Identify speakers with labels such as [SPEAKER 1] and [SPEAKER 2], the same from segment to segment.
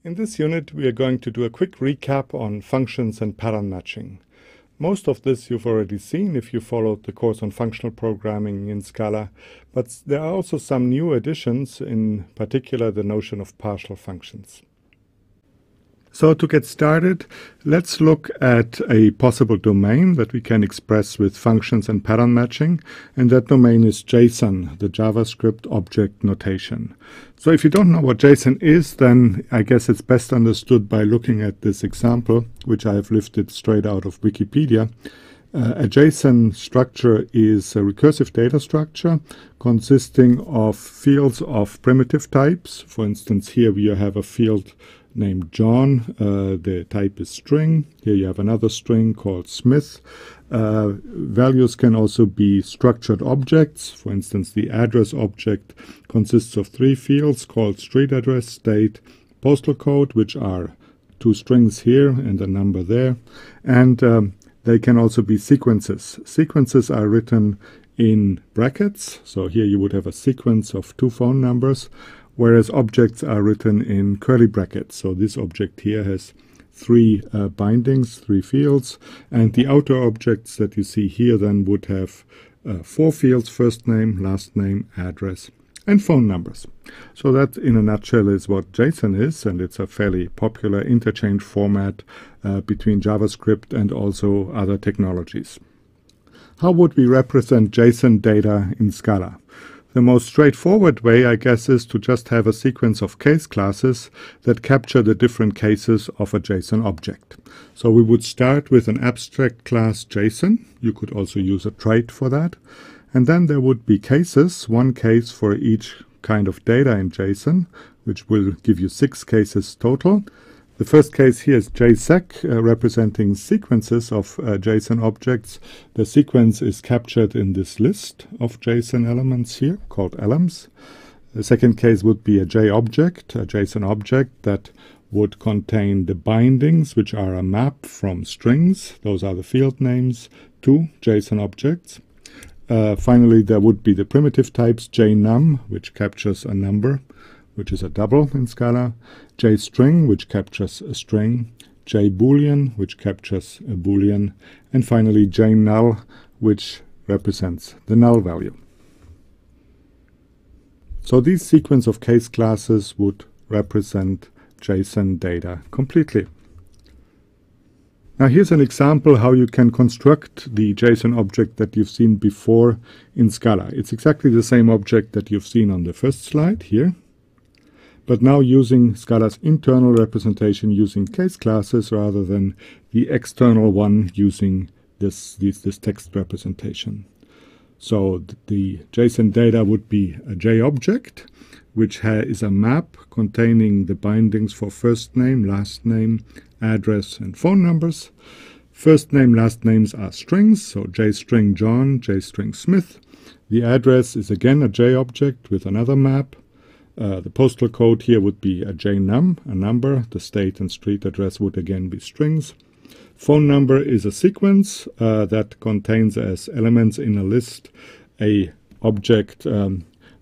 [SPEAKER 1] In this unit, we are going to do a quick recap on functions and pattern matching. Most of this you've already seen if you followed the course on functional programming in Scala, but there are also some new additions, in particular the notion of partial functions. So to get started, let's look at a possible domain that we can express with functions and pattern matching, and that domain is JSON, the JavaScript object notation. So if you don't know what JSON is, then I guess it's best understood by looking at this example, which I've lifted straight out of Wikipedia. A JSON structure is a recursive data structure consisting of fields of primitive types. For instance, here we have a field named John. The type is string. Here you have another string called Smith. Values can also be structured objects. For instance, the address object consists of three fields called street address, state, postal code, which are two strings here and a number there. And they can also be sequences. Sequences are written in brackets. So here you would have a sequence of two phone numbers, whereas objects are written in curly brackets. So this object here has three bindings, three fields, and the outer objects that you see here then would have four fields: first name, last name, address, and phone numbers. So that, in a nutshell, is what JSON is, and it's a fairly popular interchange format between JavaScript and also other technologies. How would we represent JSON data in Scala? The most straightforward way, I guess, is to just have a sequence of case classes that capture the different cases of a JSON object. So we would start with an abstract class JSON. You could also use a trait for that. And then there would be cases, one case for each kind of data in JSON, which will give you 6 cases total. The first case here is JSEC, representing sequences of JSON objects. The sequence is captured in this list of JSON elements here, called elements. The second case would be a JObject, a JSON object that would contain the bindings, which are a map from strings, those are the field names, to JSON objects. Finally, there would be the primitive types JNum, which captures a number, which is a double in Scala, JString, which captures a string, JBoolean, which captures a boolean, and finally JNull, which represents the null value. So these sequence of case classes would represent JSON data completely. Now here's an example how you can construct the JSON object that you've seen before in Scala. It's exactly the same object that you've seen on the first slide here, but now using Scala's internal representation using case classes rather than the external one using this text representation. So the JSON data would be a JObject, which is a map containing the bindings for first name, last name, address, and phone numbers. First name, last names are strings, so JString John, JString Smith. The address is again a JObject with another map. The postal code here would be a JNum, a number. The state and street address would again be strings. Phone number is a sequence that contains as elements in a list a object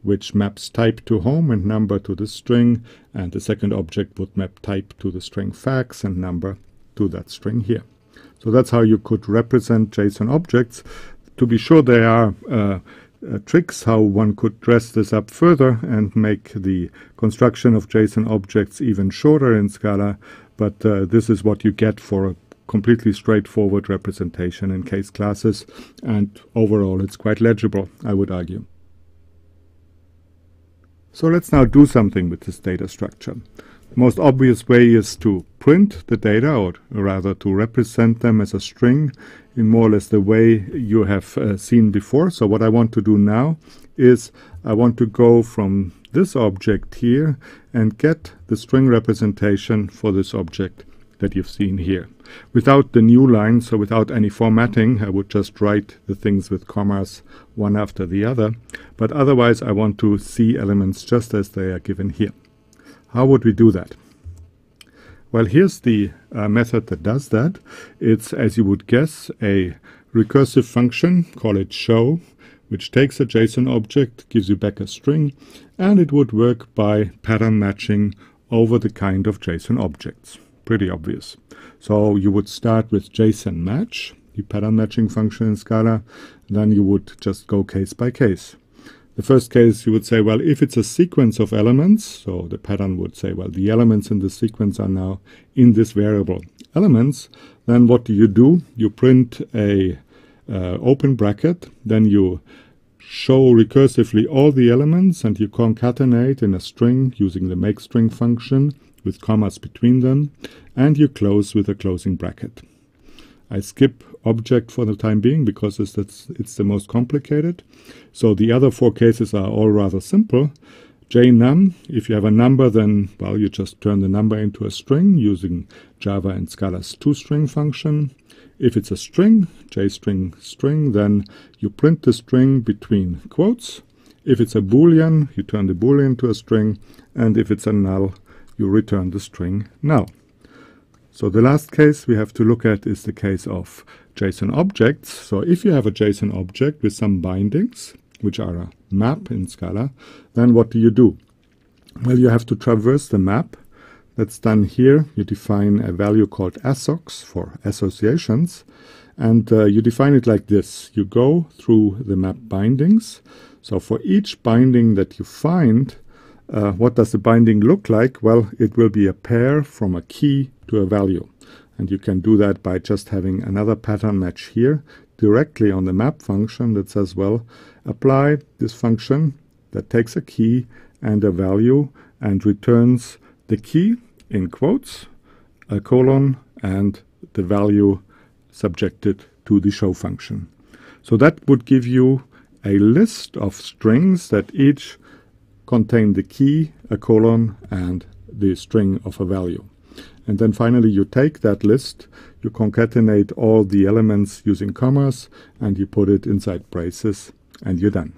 [SPEAKER 1] which maps type to home and number to the string, and the second object would map type to the string fax and number to that string here. So that's how you could represent JSON objects. To be sure, there are tricks how one could dress this up further and make the construction of JSON objects even shorter in Scala, but this is what you get for a completely straightforward representation in case classes, and overall it's quite legible, I would argue. So let's now do something with this data structure. The most obvious way is to print the data, or rather to represent them as a string in more or less the way you have seen before. So what I want to do now is I want to go from this object here and get the string representation for this object that you've seen here. Without the new line, so without any formatting, I would just write the things with commas one after the other. But otherwise I want to see elements just as they are given here. How would we do that? Well, here's the method that does that. It's, as you would guess, a recursive function, call it show, which takes a JSON object, gives you back a string, and it would work by pattern matching over the kind of JSON objects. Pretty obvious. So you would start with JSON match, the pattern matching function in Scala. Then you would just go case by case. The first case you would say, well, if it's a sequence of elements, so the pattern would say, well, the elements in the sequence are now in this variable elements, then what do? You print a open bracket, then you show recursively all the elements and you concatenate in a string using the makeString function with commas between them, and you close with a closing bracket. I skip object for the time being because it's the most complicated. So the other four cases are all rather simple. JNum, if you have a number, then, well, you just turn the number into a string using Java and Scala's toString function. If it's a string, JString string, then you print the string between quotes. If it's a Boolean, you turn the Boolean to a string, and if it's a null, you return the string null. So the last case we have to look at is the case of JSON objects. So if you have a JSON object with some bindings, which are a map in Scala, then what do? Well, you have to traverse the map. That's done here. You define a value called assocs for associations, and you define it like this. You go through the map bindings. So for each binding that you find, what does the binding look like? Well, it will be a pair from a key to a value. And you can do that by just having another pattern match here directly on the map function that says, well, apply this function that takes a key and a value and returns the key in quotes, a colon, and the value subjected to the show function. So that would give you a list of strings that each contain the key, a colon, and the string of a value. And then finally you take that list, you concatenate all the elements using commas, and you put it inside braces, and you're done.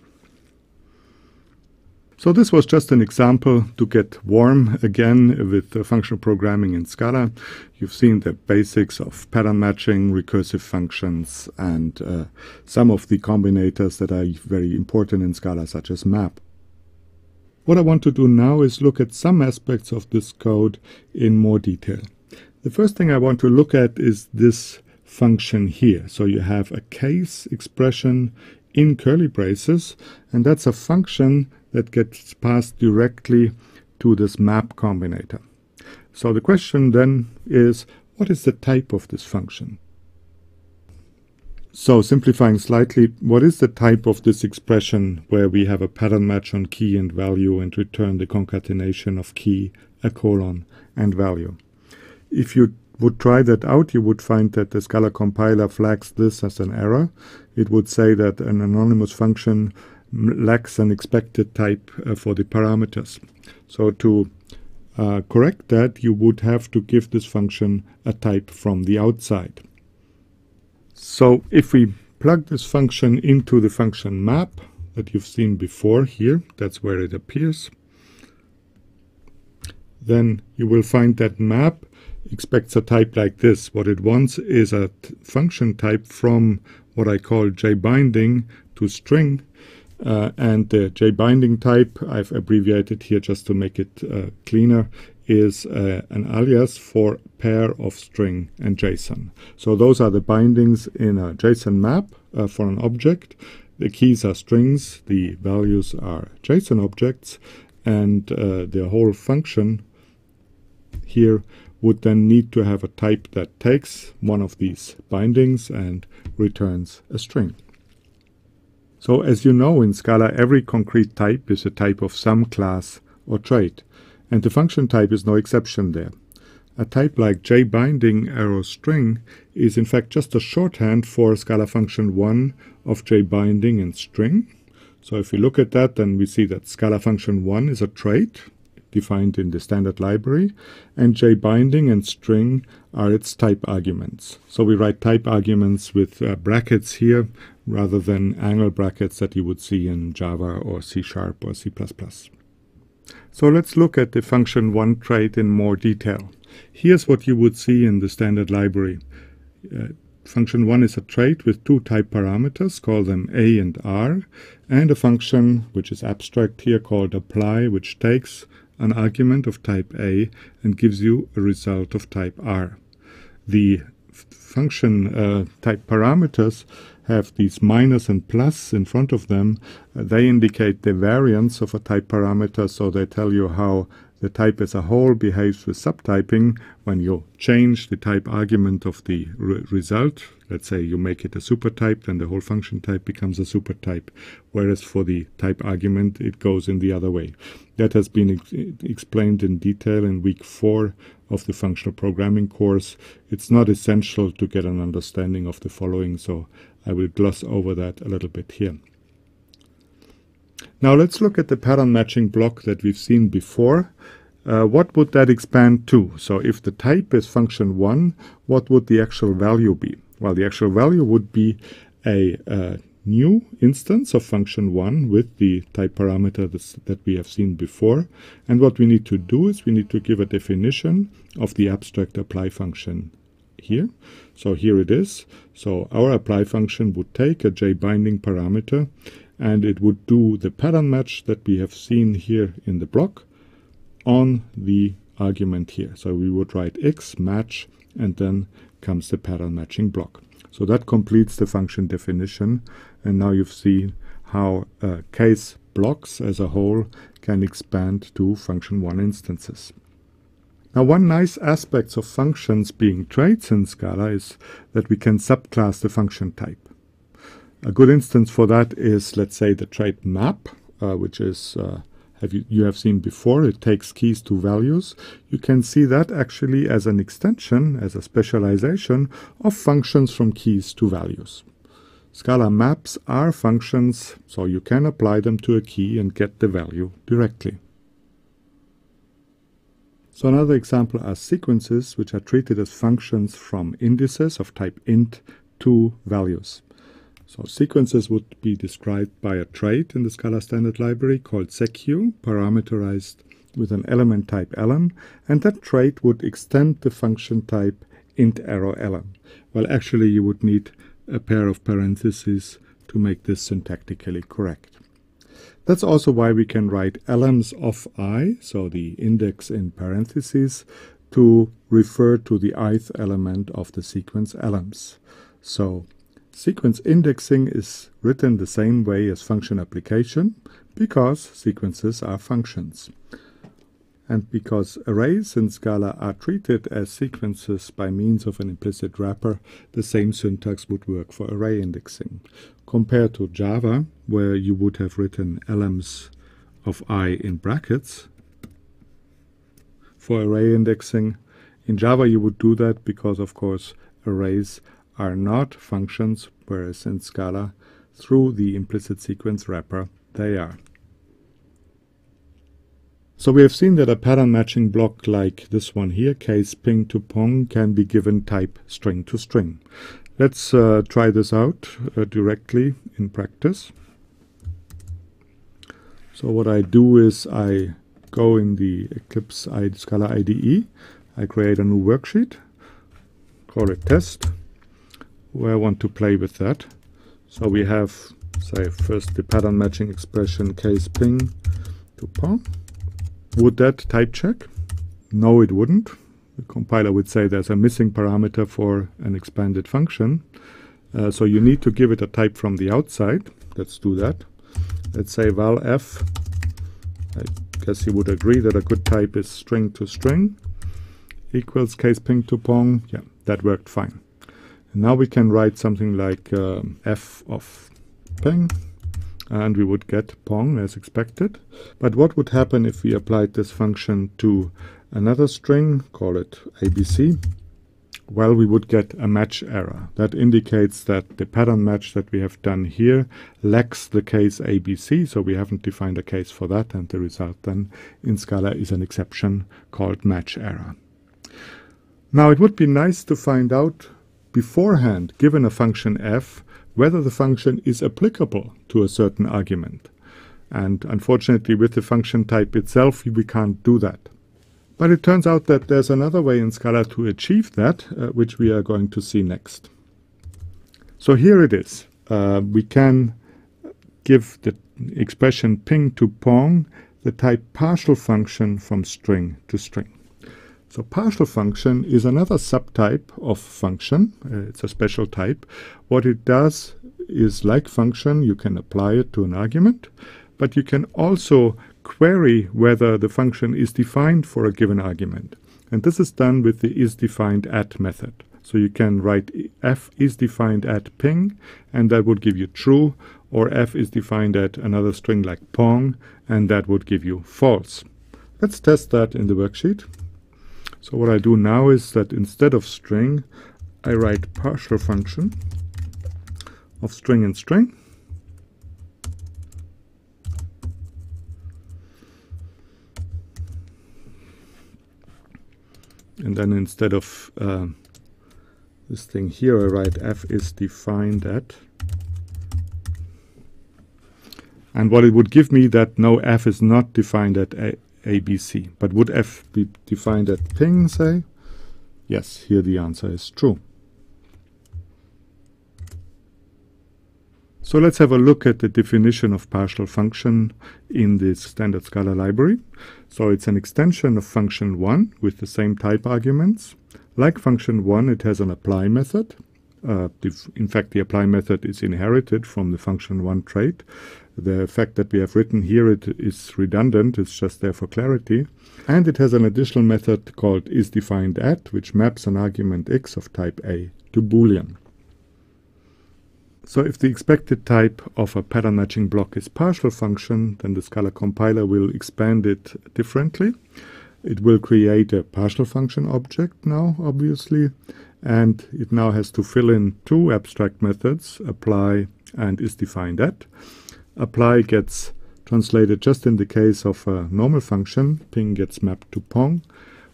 [SPEAKER 1] So this was just an example to get warm again with functional programming in Scala. You've seen the basics of pattern matching, recursive functions, and some of the combinators that are very important in Scala, such as map. What I want to do now is look at some aspects of this code in more detail. The first thing I want to look at is this function here. So you have a case expression in curly braces, and that's a function that gets passed directly to this map combinator. So the question then is, what is the type of this function? So simplifying slightly, what is the type of this expression where we have a pattern match on key and value and return the concatenation of key, a colon, and value? If you would try that out, you would find that the Scala compiler flags this as an error. It would say that an anonymous function lacks an expected type for the parameters. So to correct that, you would have to give this function a type from the outside. So if we plug this function into the function map that you've seen before here, that's where it appears, then you will find that map expects a type like this. What it wants is a function type from what I call JBinding to string, and the JBinding type, I've abbreviated here just to make it cleaner, is an alias for pair of string and JSON. So those are the bindings in a JSON map for an object. The keys are strings, the values are JSON objects, and the whole function here would then need to have a type that takes one of these bindings and returns a string. So as you know, in Scala, every concrete type is a type of some class or trait, and the function type is no exception there. A type like JBinding arrow string is in fact just a shorthand for Scala function1 of JBinding and string. So if we look at that, then we see that Scala function1 is a trait defined in the standard library, and JBinding and string are its type arguments. So we write type arguments with brackets here rather than angle brackets that you would see in Java or C# or C++. So let's look at the Function1 trait in more detail. Here's what you would see in the standard library. Function1 is a trait with two type parameters, call them A and R, and a function which is abstract here called apply, which takes an argument of type A and gives you a result of type R. The function type parameters have these minus and plus in front of them. They indicate the variance of a type parameter, so they tell you how the type as a whole behaves with subtyping when you change the type argument of the result. Let's say you make it a supertype, then the whole function type becomes a supertype, whereas for the type argument it goes in the other way. That has been explained in detail in week 4 of the functional programming course. It's not essential to get an understanding of the following, so I will gloss over that a little bit here. Now let's look at the pattern matching block that we've seen before. What would that expand to? So if the type is function1, what would the actual value be? Well, the actual value would be a new instance of function1 with the type parameter that we have seen before. And what we need to do is we need to give a definition of the abstract apply function here. So here it is. So our apply function would take a JBinding parameter and it would do the pattern match that we have seen here in the block on the argument here. So we would write x match and then comes the pattern matching block. So that completes the function definition, and now you've seen how case blocks as a whole can expand to function1 instances. Now, one nice aspect of functions being traits in Scala is that we can subclass the function type. A good instance for that is, let's say, the trait map, which is you have seen before. It takes keys to values. You can see that actually as an extension, as a specialization of functions from keys to values. Scala maps are functions, so you can apply them to a key and get the value directly. So another example are sequences, which are treated as functions from indices of type int to values. So sequences would be described by a trait in the Scala standard library called seq, parameterized with an element type elem, and that trait would extend the function type int arrow elem. Well, actually you would need a pair of parentheses to make this syntactically correct. That's also why we can write elems of I, so the index in parentheses, to refer to the ith element of the sequence elems. So sequence indexing is written the same way as function application because sequences are functions. And because arrays in Scala are treated as sequences by means of an implicit wrapper, the same syntax would work for array indexing. Compared to Java, where you would have written elems of I in brackets for array indexing, in Java you would do that because, of course, arrays are not functions, whereas in Scala, through the implicit sequence wrapper, they are. So we have seen that a pattern matching block like this one here, case ping to pong, can be given type string to string. Let's try this out directly in practice. So what I do is I go in the Eclipse Scala IDE, I create a new worksheet, call it test, where I want to play with that. So we have, say, first the pattern matching expression case ping to pong. Would that type check? No, it wouldn't. The compiler would say there's a missing parameter for an expanded function. So you need to give it a type from the outside. Let's do that. Let's say val f. I guess you would agree that a good type is string to string equals case ping to pong. Yeah, that worked fine. And now we can write something like f of ping, and we would get pong as expected. But what would happen if we applied this function to another string, call it ABC? Well, we would get a match error. That indicates that the pattern match that we have done here lacks the case ABC, so we haven't defined a case for that, and the result then in Scala is an exception called match error. Now it would be nice to find out beforehand, given a function f, whether the function is applicable to a certain argument. And unfortunately, with the function type itself, we can't do that. But it turns out that there's another way in Scala to achieve that, which we are going to see next. So here it is. We can give the expression ping to pong the type partial function from string to string. So partial function is another subtype of function. It's a special type. What it does is, like function, you can apply it to an argument, but you can also query whether the function is defined for a given argument. And this is done with the isDefined@. method. So you can write f is defined at ping, and that would give you true, or f is defined at another string like pong, and that would give you false. Let's test that in the worksheet. So what I do now is that instead of string, I write partial function of string and string. And then instead of this thing here, I write f is defined at. And what it would give me that no, f is not defined at ABC. But would f be defined at ping, say? Yes, here the answer is true. So let's have a look at the definition of partial function in the standard Scala library. So it's an extension of Function1 with the same type arguments. Like Function1, it has an apply method. In fact, the apply method is inherited from the Function1 trait. The fact that we have written here it is redundant, it's just there for clarity. And it has an additional method called isDefined@, which maps an argument x of type A to Boolean. So if the expected type of a pattern matching block is partial function, then the Scala compiler will expand it differently. It will create a partial function object now, obviously, and it now has to fill in two abstract methods, apply and isDefined@. Apply gets translated just in the case of a normal function, ping gets mapped to pong,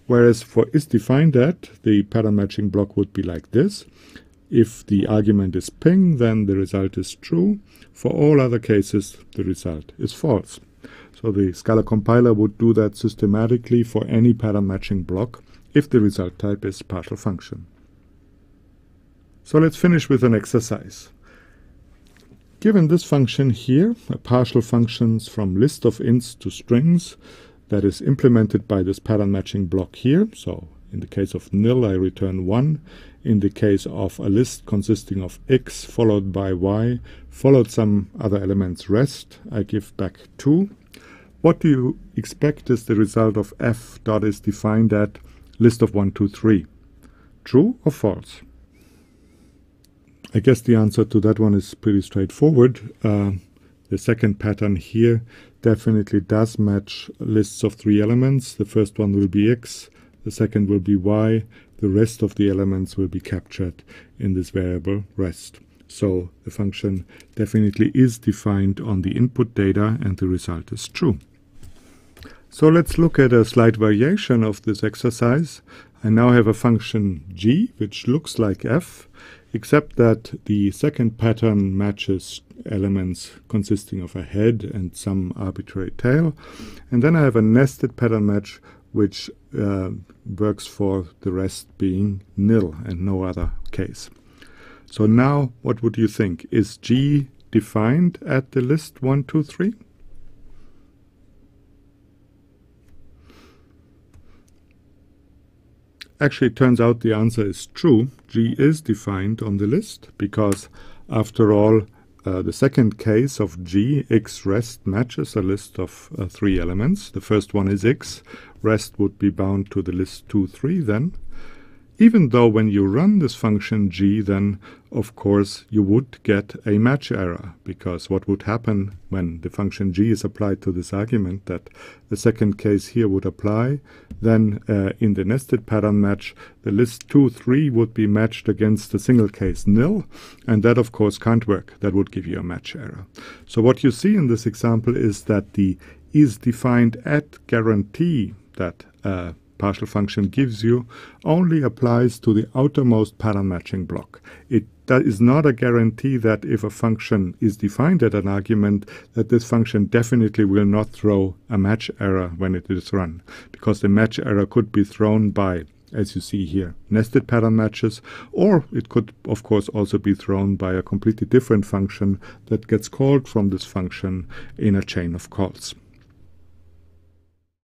[SPEAKER 1] whereas for isDefined@, the pattern matching block would be like this. If the argument is ping, then the result is true. For all other cases, the result is false. So the Scala compiler would do that systematically for any pattern matching block if the result type is partial function. So let's finish with an exercise. Given this function here, a partial functions from list of ints to strings, that is implemented by this pattern matching block here. So in the case of nil, I return 1. In the case of a list consisting of x followed by y, followed some other elements rest, I give back 2. What do you expect is the result of f.isDefined@ list of 1, 2, 3? True or false? I guess the answer to that one is pretty straightforward. The second pattern here definitely does match lists of 3 elements. The first one will be x, the second will be y, the rest of the elements will be captured in this variable rest. So the function definitely is defined on the input data and the result is true. So let's look at a slight variation of this exercise. I now have a function g which looks like f, except that the second pattern matches elements consisting of a head and some arbitrary tail. And then I have a nested pattern match which works for the rest being nil and no other case. So now what would you think? Is G defined at the list 1, 2, 3? Actually, it turns out the answer is true. G is defined on the list because, after all, the second case of G, x rest, matches a list of 3 elements. The first one is x. Rest would be bound to the list 2, 3 then. Even though when you run this function g, then of course you would get a match error, because what would happen when the function g is applied to this argument, that the second case here would apply, then in the nested pattern match the list 2, 3 would be matched against the single case nil, and that of course can't work. That would give you a match error. So what you see in this example is that the isDefined@ guarantee that partial function gives you only applies to the outermost pattern matching block. It is not a guarantee that if a function is defined at an argument, that this function definitely will not throw a match error when it is run, because the match error could be thrown by, as you see here, nested pattern matches, or it could of course also be thrown by a completely different function that gets called from this function in a chain of calls.